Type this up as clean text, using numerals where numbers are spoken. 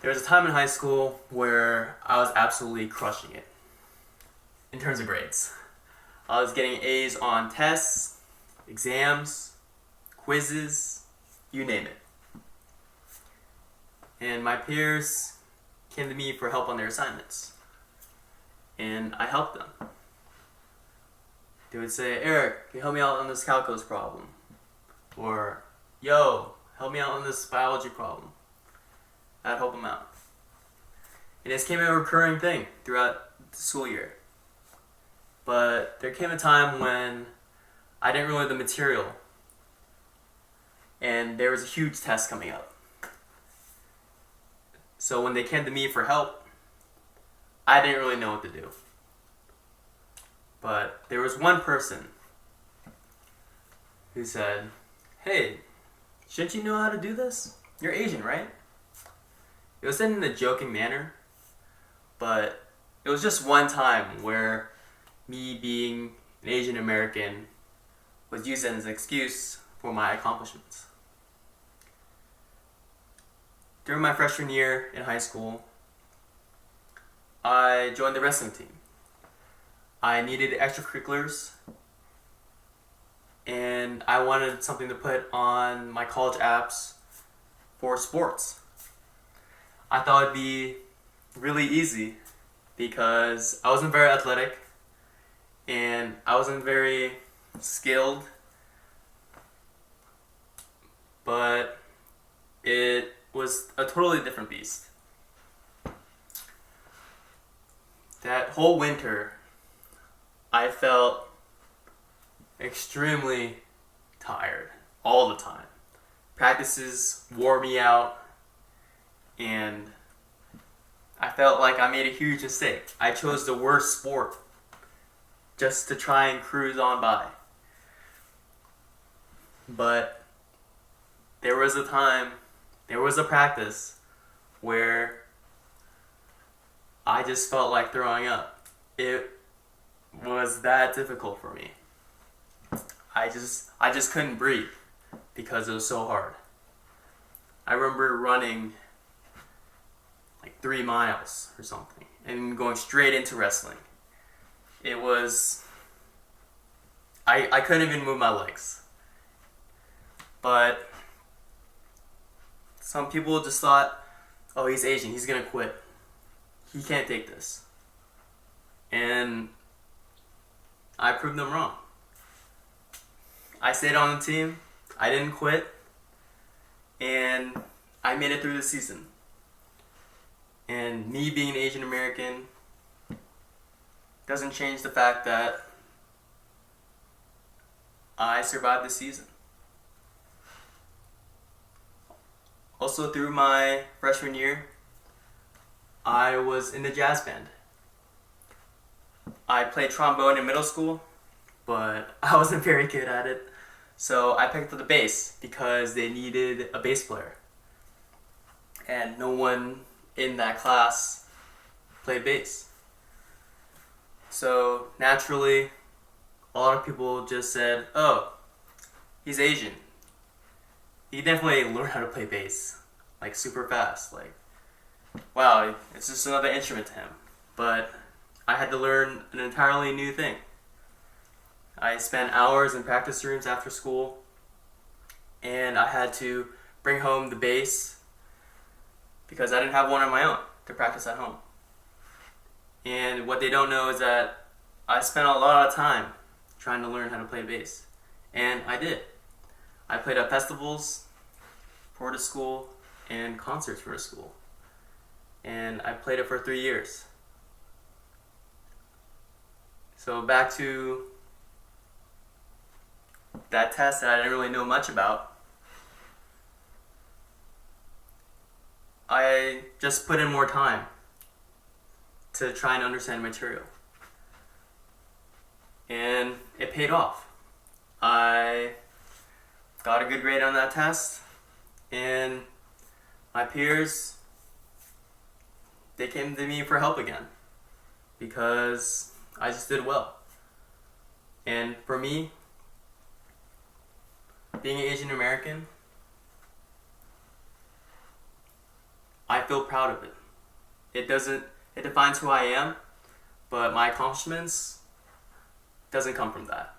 There was a time in high school where I was absolutely crushing it in terms of grades. I was getting A's on tests, exams, quizzes, you name it. And my peers came to me for help on their assignments. And I helped them. They would say, Eric, can you help me out on this calculus problem? Or, yo, help me out on this biology problem. I'd help them out. And this became a recurring thing throughout the school year. But there came a time when I didn't really know the material. And there was a huge test coming up. So when they came to me for help, I didn't really know what to do. But there was one person who said, hey, shouldn't you know how to do this? You're Asian, right? It was said in a joking manner, but it was just one time where me being an Asian American was used as an excuse for my accomplishments. During my freshman year in high school, I joined the wrestling team. I needed extracurriculars, and I wanted something to put on my college apps for sports. I thought it'd be really easy because I wasn't very athletic and I wasn't very skilled, but it was a totally different beast. That whole winter, I felt extremely tired all the time. Practices wore me out, and I felt like I made a huge mistake. I chose the worst sport just to try and cruise on by. But there was a practice where I just felt like throwing up. It was that difficult for me. I just couldn't breathe because it was so hard. I remember running like 3 miles or something and going straight into wrestling. It was, I couldn't even move my legs. But some people just thought, oh, he's Asian, he's gonna quit. He can't take this. And I proved them wrong. I stayed on the team, I didn't quit, and I made it through the season. And me being Asian American doesn't change the fact that I survived the season. Also, through my freshman year, I was in the jazz band. I played trombone in middle school, but I wasn't very good at it. So I picked up the bass because they needed a bass player. And no one in that class played bass. So naturally, a lot of people just said, oh, he's Asian. He definitely learned how to play bass, like super fast. Like, wow, it's just another instrument to him. But I had to learn an entirely new thing. I spent hours in practice rooms after school, and I had to bring home the bass because I didn't have one on my own to practice at home. And what they don't know is that I spent a lot of time trying to learn how to play bass. And I did. I played at festivals for the school and concerts for the school. And I played it for 3 years. So back to that test that I didn't really know much about. I just put in more time to try and understand material. And it paid off. I got a good grade on that test, and my peers, they came to me for help again because I just did well. And for me, being an Asian American, I feel proud of it. It defines who I am, but my accomplishments doesn't come from that.